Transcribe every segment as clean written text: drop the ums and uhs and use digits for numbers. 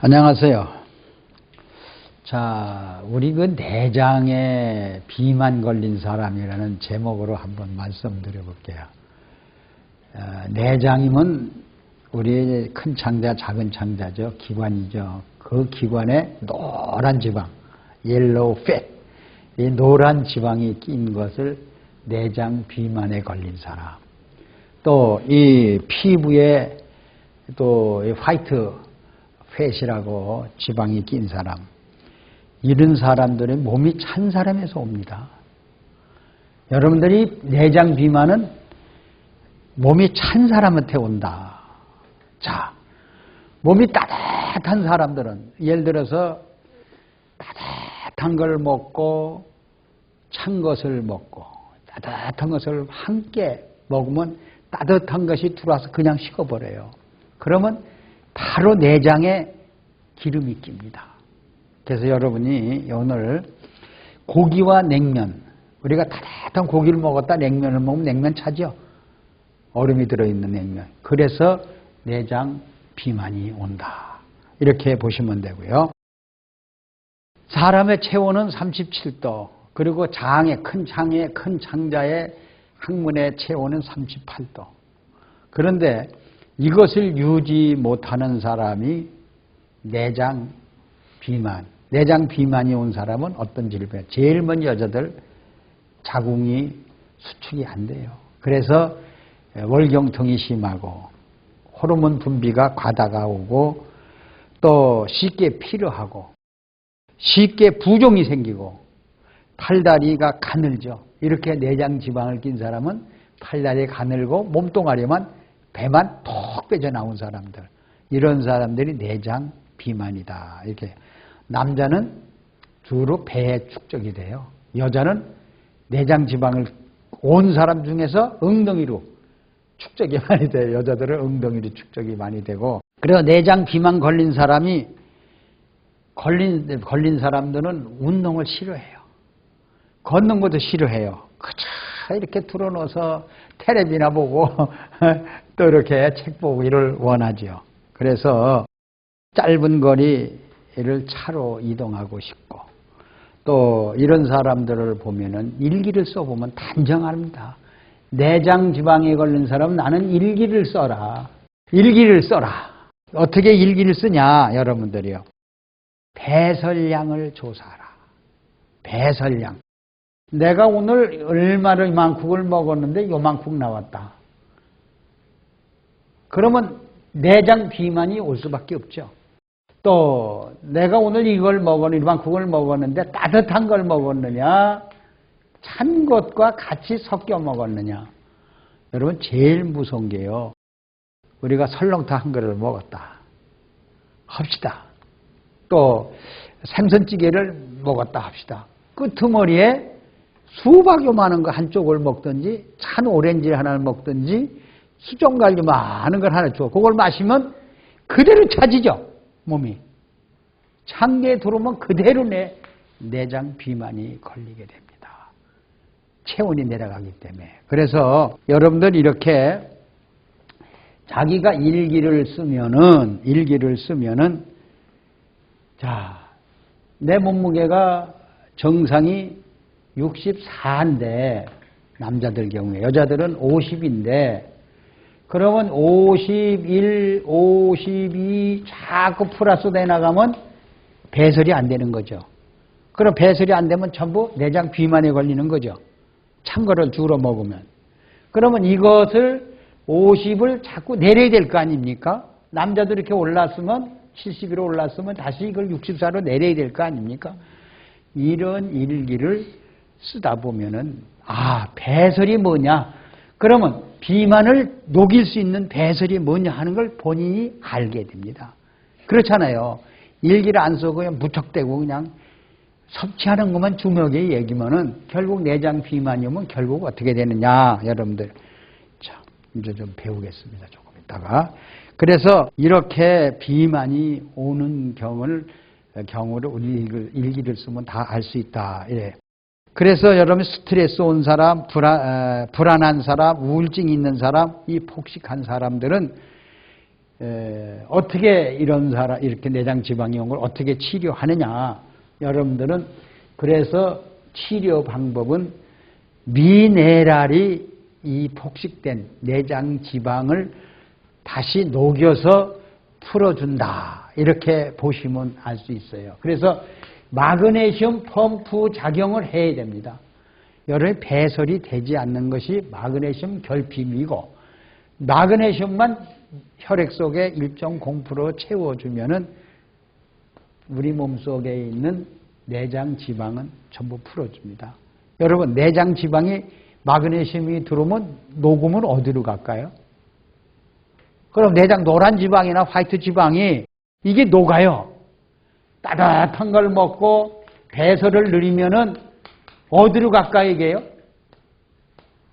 안녕하세요. 자, 우리 그 내장에 비만 걸린 사람이라는 제목으로 한번 말씀드려 볼게요. 내장이면 우리의 큰 창자, 작은 창자죠. 기관이죠. 그 기관에 노란 지방, 옐로우 팻, 이 노란 지방이 낀 것을 내장 비만에 걸린 사람. 또 이 피부에 또 화이트 팻이라고 지방이 낀 사람, 이런 사람들의 몸이 찬 사람에서 옵니다. 여러분들이 내장 비만은 몸이 찬 사람한테 온다. 자, 몸이 따뜻한 사람들은 예를 들어서 따뜻한 걸 먹고 찬 것을 먹고 따뜻한 것을 함께 먹으면 따뜻한 것이 들어와서 그냥 식어버려요. 그러면 바로 내장에 기름이 낍니다. 그래서 여러분이 오늘 고기와 냉면, 우리가 따뜻한 고기를 먹었다 냉면을 먹으면 냉면 차죠. 얼음이 들어있는 냉면. 그래서 내장 비만이 온다. 이렇게 보시면 되고요. 사람의 체온은 37도, 그리고 큰 창자의 항문의 체온은 38도. 그런데 이것을 유지 못하는 사람이 내장 비만이 온 사람은 어떤 질병이에요? 제일 먼저 여자들 자궁이 수축이 안 돼요. 그래서 월경통이 심하고 호르몬 분비가 과다가 오고 또 쉽게 피로하고 쉽게 부종이 생기고 팔다리가 가늘죠. 이렇게 내장 지방을 낀 사람은 팔다리가 가늘고 몸뚱아리만 배만 톡 빼져나온 사람들, 이런 사람들이 내장 비만이다. 이렇게 남자는 주로 배에 축적이 돼요. 여자는 내장 지방을 온 사람 중에서 엉덩이로 축적이 많이 돼요. 여자들은 엉덩이로 축적이 많이 되고. 그래서 내장 비만 걸린 사람이 걸린 사람들은 운동을 싫어해요. 걷는 것도 싫어해요. 그저 이렇게 틀어놓아서 텔레비나 보고 또 이렇게 책 보기를 원하죠. 그래서 짧은 거리를 차로 이동하고 싶고, 또 이런 사람들을 보면은 일기를 써보면 단정합니다. 내장 지방에 걸린 사람은 나는 일기를 써라. 일기를 써라. 어떻게 일기를 쓰냐, 여러분들이요. 배설량을 조사하라. 배설량. 내가 오늘 얼마를 이만큼을 먹었는데 요만큼 나왔다. 그러면 내장 비만이 올 수밖에 없죠. 또 내가 오늘 이걸 먹었는데 이만큼을 먹었는데 따뜻한 걸 먹었느냐, 찬 것과 같이 섞여 먹었느냐. 여러분 제일 무서운 게요, 우리가 설렁탕 한 그릇을 먹었다 합시다. 또 생선찌개를 먹었다 합시다. 끄트머리에 수박 요만한 거 한쪽을 먹든지 찬 오렌지 하나를 먹든지 수정갈 요만한 걸 하나 줘. 그걸 마시면 그대로 차지죠. 몸이. 창계에 들어오면 그대로 내장 비만이 걸리게 됩니다. 체온이 내려가기 때문에. 그래서 여러분들 이렇게 자기가 일기를 쓰면은 자, 내 몸무게가 정상이 64인데 남자들 경우에, 여자들은 50인데 그러면 51, 52 자꾸 플러스 돼 나가면 배설이 안 되는 거죠. 그럼 배설이 안 되면 전부 내장 비만에 걸리는 거죠. 찬 거를 주로 먹으면. 그러면 이것을 50을 자꾸 내려야 될 거 아닙니까? 남자도 이렇게 올랐으면 70으로 올랐으면 다시 이걸 64로 내려야 될 거 아닙니까? 이런 일기를 쓰다 보면은, 아, 배설이 뭐냐? 그러면 비만을 녹일 수 있는 배설이 뭐냐 하는 걸 본인이 알게 됩니다. 그렇잖아요. 일기를 안 쓰고 그냥 무턱대고 그냥 섭취하는 것만 주먹에 얘기면은 결국 내장 비만이 오면 결국 어떻게 되느냐, 여러분들. 자, 이제 좀 배우겠습니다. 조금 있다가. 그래서 이렇게 비만이 오는 경우를 우리 일기를 쓰면 다 알 수 있다. 예. 그래서 여러분 스트레스 온 사람, 불안한 사람, 우울증 있는 사람, 이 폭식한 사람들은 어떻게 이런 사람, 이렇게 내장 지방이 온 걸 어떻게 치료하느냐. 여러분들은 그래서 치료 방법은 미네랄이 이 폭식된 내장 지방을 다시 녹여서 풀어준다. 이렇게 보시면 알 수 있어요. 그래서 마그네슘 펌프 작용을 해야 됩니다. 여러분 배설이 되지 않는 것이 마그네슘 결핍이고 마그네슘만 혈액 속에 일정 공포로 채워주면은 우리 몸속에 있는 내장 지방은 전부 풀어줍니다. 여러분 내장 지방이 마그네슘이 들어오면 녹으면 어디로 갈까요? 그럼 내장 노란 지방이나 화이트 지방이 이게 녹아요. 따뜻한 걸 먹고 배설을 느리면은 어디로 갈까 이게요?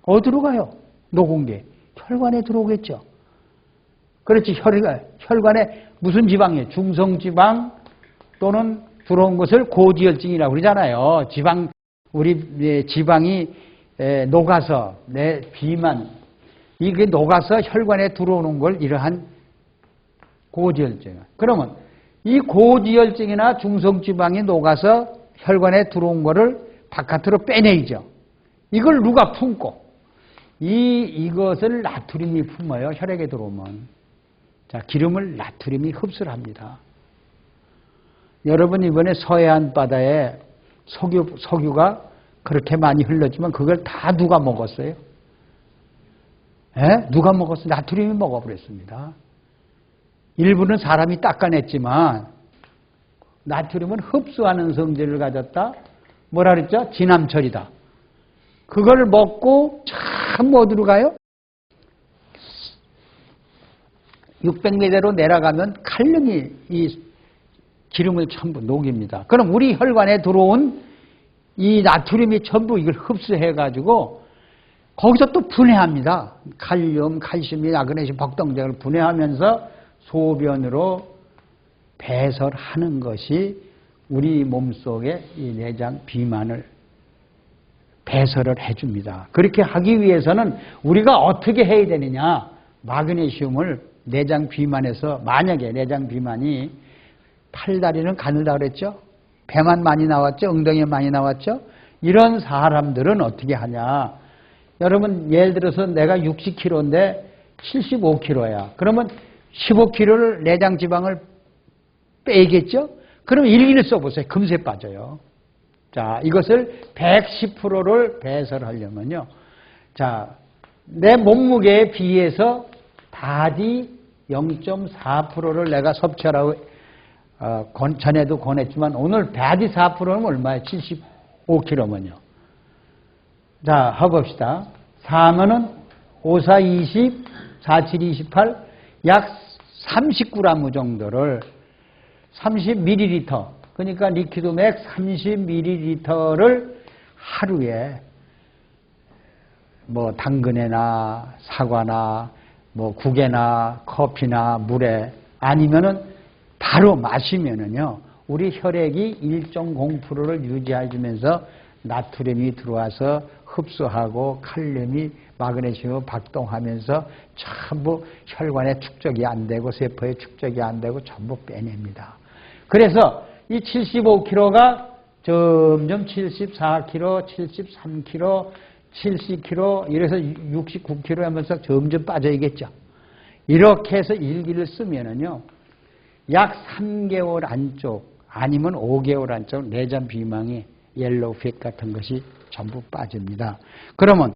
어디로 가요? 녹은 게 혈관에 들어오겠죠. 그렇지. 혈관에 무슨 지방이에요? 중성지방 또는 들어온 것을 고지혈증이라고 그러잖아요. 우리 지방이 녹아서 내 비만 이게 녹아서 혈관에 들어오는 걸 이러한 고지혈증. 그러면 이 고지혈증이나 중성지방이 녹아서 혈관에 들어온 거를 바깥으로 빼내죠. 이걸 누가 품고 이것을 나트륨이 품어요. 혈액에 들어오면. 자, 기름을 나트륨이 흡수를 합니다. 여러분 이번에 서해안 바다에 석유가 그렇게 많이 흘렀지만 그걸 다 누가 먹었어요? 에? 누가 먹었어요? 나트륨이 먹어버렸습니다. 일부는 사람이 닦아냈지만 나트륨은 흡수하는 성질을 가졌다. 뭐라 그랬죠? 진함철이다. 그걸 먹고 참 어디로 가요? 600m로 내려가면 칼륨이 이 기름을 전부 녹입니다. 그럼 우리 혈관에 들어온 이 나트륨이 전부 이걸 흡수해가지고 거기서 또 분해합니다. 칼륨, 칼슘이 마그네슘, 복동제를 분해하면서 소변으로 배설하는 것이 우리 몸속에 이 내장 비만을 배설을 해줍니다. 그렇게 하기 위해서는 우리가 어떻게 해야 되느냐. 마그네슘을 내장 비만에서 만약에 내장 비만이 팔다리는 가늘다 그랬죠. 배만 많이 나왔죠. 엉덩이에 많이 나왔죠. 이런 사람들은 어떻게 하냐. 여러분 예를 들어서 내가 60kg인데 75kg야. 그러면 15kg를 내장 지방을 빼겠죠. 그럼 일기를 써보세요. 금세 빠져요. 자, 이것을 110%를 배설하려면요. 자, 내 몸무게에 비해서 바디 0.4%를 내가 섭취하라고 전에도 권했지만 오늘 바디 4%는 얼마예요? 75kg면요. 자, 해봅시다. 4면은 5, 4, 20, 4, 7, 28, 약 30g 정도를 30ml, 그러니까 리퀴드맥 30ml를 하루에 뭐 당근에나 사과나 뭐 국에나 커피나 물에 아니면은 바로 마시면은요, 우리 혈액이 일정 공포를 유지해주면서 나트륨이 들어와서 흡수하고 칼륨이 마그네슘을 박동하면서 전부 혈관에 축적이 안 되고 세포에 축적이 안 되고 전부 빼냅니다. 그래서 이 75kg가 점점 74kg, 73kg, 70kg 이래서 69kg 하면서 점점 빠져야겠죠. 이렇게 해서 일기를 쓰면은요, 약 3개월 안쪽 아니면 5개월 안쪽 내장 비만이 옐로우 팻 같은 것이 전부 빠집니다. 그러면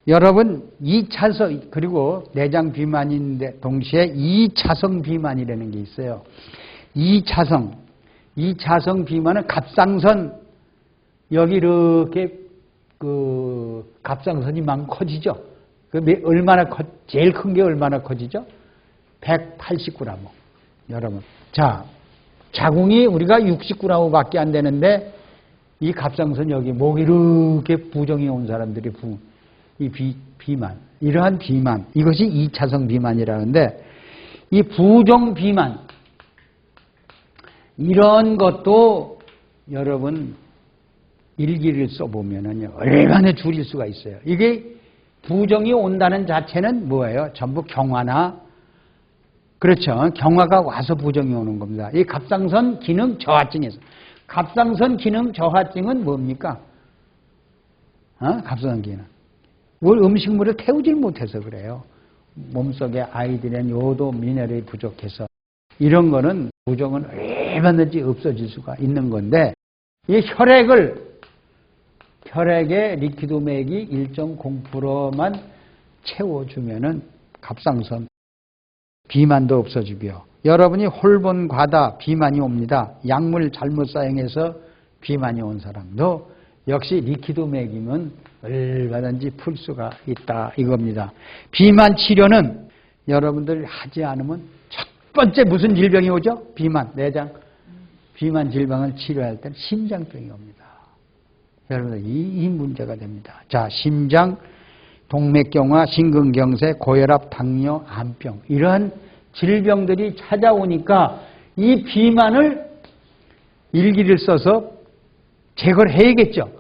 여러분 2차성 그리고 내장 비만인데 동시에 2차성 비만이라는 게 있어요. 2차성 비만은 갑상선 여기 이렇게 그 갑상선이 막 커지죠. 얼마나 제일 큰 게 얼마나 커지죠? 180g. 여러분, 자 자궁이 우리가 60g밖에 안 되는데 이 갑상선 여기 목이 이렇게 부종이 온 사람들이 이 비만, 이러한 비만, 이것이 2차성 비만이라는데 이 부종 비만 이런 것도 여러분 일기를 써보면은요 얼마나 줄일 수가 있어요. 이게 부종이 온다는 자체는 뭐예요? 전부 경화나 그렇죠. 경화가 와서 부정이 오는 겁니다. 이 갑상선 기능 저하증에서. 갑상선 기능 저하증은 뭡니까? 갑상선 기능. 뭘 음식물을 태우질 못해서 그래요. 몸속에 아이들의 요도 미네랄이 부족해서. 이런 거는 부정은 얼마든지 없어질 수가 있는 건데, 이 혈액의 리퀴드맥이 일정 0%만 채워주면은 갑상선 비만도 없어지고요. 여러분이 홀본 과다 비만이 옵니다. 약물 잘못 사용해서 비만이 온 사람도 역시 리퀴드맥이면 얼마든지 풀 수가 있다 이겁니다. 비만 치료는 여러분들이 하지 않으면 첫 번째 무슨 질병이 오죠? 비만, 내장. 비만 질병을 치료할 때는 심장병이 옵니다. 여러분들 이 문제가 됩니다. 자, 심장, 동맥경화, 심근경색, 고혈압, 당뇨, 암병 이러한 질병들이 찾아오니까 이 비만을 일기를 써서 제거를 해야겠죠.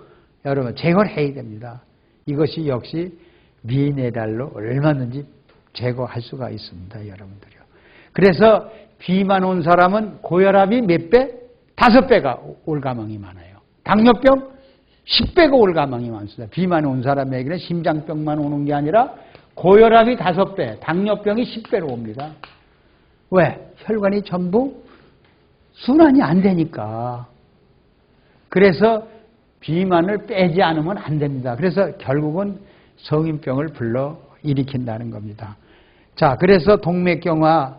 여러분 제거를 해야 됩니다. 이것이 역시 미네랄로 얼마든지 제거할 수가 있습니다. 여러분들이요. 그래서 비만 온 사람은 고혈압이 몇 배? 5배가 올 가망이 많아요. 당뇨병 10배가 올 가망이 많습니다. 비만 온 사람에게는 심장병만 오는 게 아니라 고혈압이 5배, 당뇨병이 10배로 옵니다. 왜? 혈관이 전부 순환이 안 되니까. 그래서 비만을 빼지 않으면 안 됩니다. 그래서 결국은 성인병을 불러 일으킨다는 겁니다. 자, 그래서 동맥경화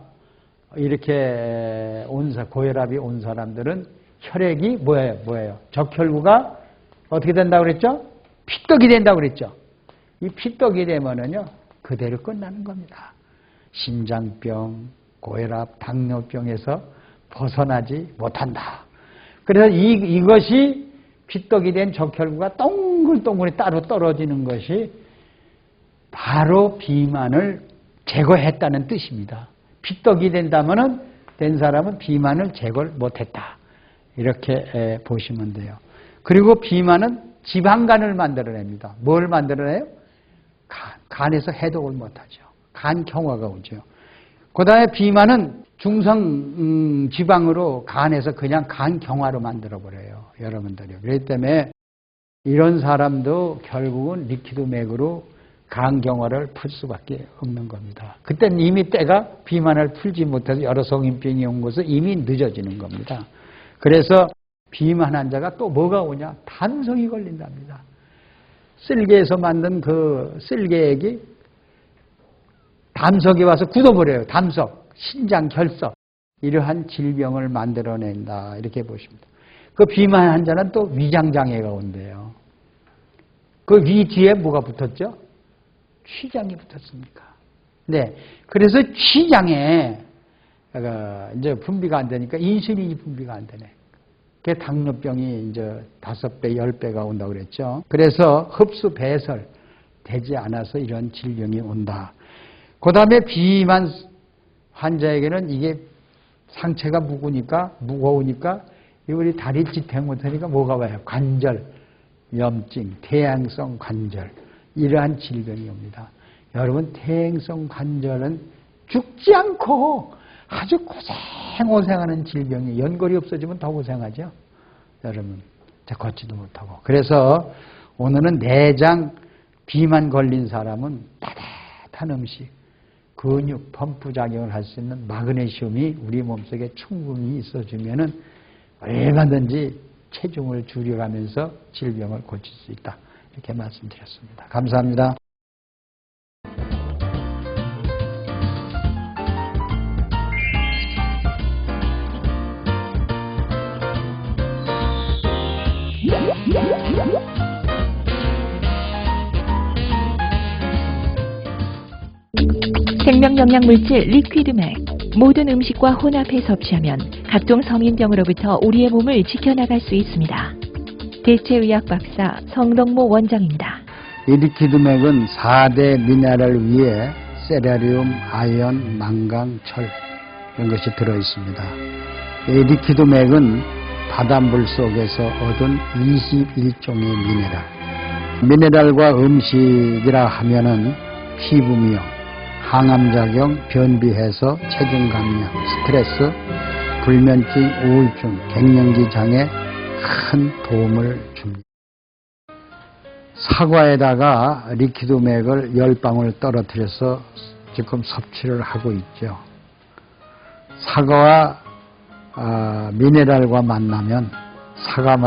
이렇게 고혈압이 온 사람들은 혈액이 뭐예요? 적혈구가 어떻게 된다고 그랬죠? 피떡이 된다고 그랬죠? 이 피떡이 되면은요, 그대로 끝나는 겁니다. 심장병, 고혈압, 당뇨병에서 벗어나지 못한다. 그래서 이것이 피떡이 된 적혈구가 동글동글이 따로 떨어지는 것이 바로 비만을 제거했다는 뜻입니다. 피떡이 된 사람은 비만을 제거를 못했다. 이렇게 보시면 돼요. 그리고 비만은 지방간을 만들어냅니다. 뭘 만들어내요? 간에서 해독을 못하죠. 간 경화가 오죠. 그 다음에 비만은 중성 지방으로 간에서 그냥 간 경화로 만들어버려요. 여러분들이요. 그렇기 때문에 이런 사람도 결국은 리퀴드맥으로 간 경화를 풀 수밖에 없는 겁니다. 그때는 이미 때가 비만을 풀지 못해서 여러 성인병이 온 것은 이미 늦어지는 겁니다. 그래서 비만 환자가 또 뭐가 오냐? 담석이 걸린답니다. 쓸개에서 만든 그 쓸개액이 담석이 와서 굳어버려요. 담석, 신장, 결석 이러한 질병을 만들어낸다. 이렇게 보십니다. 그 비만 환자는 또 위장장애가 온대요. 그 위 뒤에 뭐가 붙었죠? 췌장이 붙었습니까? 네. 그래서 췌장에 이제 분비가 안 되니까 인슐린이 분비가 안 되네. 그 당뇨병이 이제 5배, 10배가 온다고 그랬죠. 그래서 흡수 배설 되지 않아서 이런 질병이 온다. 그 다음에 비만 환자에게는 이게 상체가 무거우니까 우리 다리 지탱 못하니까 뭐가 와요? 관절, 염증, 퇴행성 관절 이러한 질병이 옵니다. 여러분 퇴행성 관절은 죽지 않고 아주 고생하는 질병이 연골이 없어지면 더 고생하죠. 여러분 걷지도 못하고. 그래서 오늘은 내장 비만 걸린 사람은 따뜻한 음식, 근육 펌프 작용을 할 수 있는 마그네슘이 우리 몸속에 충분히 있어주면은 얼마든지 체중을 줄여가면서 질병을 고칠 수 있다. 이렇게 말씀드렸습니다. 감사합니다. 생명영양물질 리퀴드맥. 모든 음식과 혼합해 섭취하면 각종 성인병으로부터 우리의 몸을 지켜나갈 수 있습니다. 대체의학 박사 성덕모 원장입니다. 이 리퀴드맥은 4대 미네랄 위에 세라리움, 아연, 망강, 철 이런 것이 들어있습니다. 이 리퀴드맥은 바닷물 속에서 얻은 21종의 미네랄. 미네랄과 음식이라 하면은 피부미용, 항암작용, 변비해소, 체중 감량, 스트레스, 불면증, 우울증, 갱년기 장애 큰 도움을 줍니다. 사과에다가 리퀴드맥을 10방울 떨어뜨려서 지금 섭취를 하고 있죠. 사과와 미네랄과 만나면 사과 맛이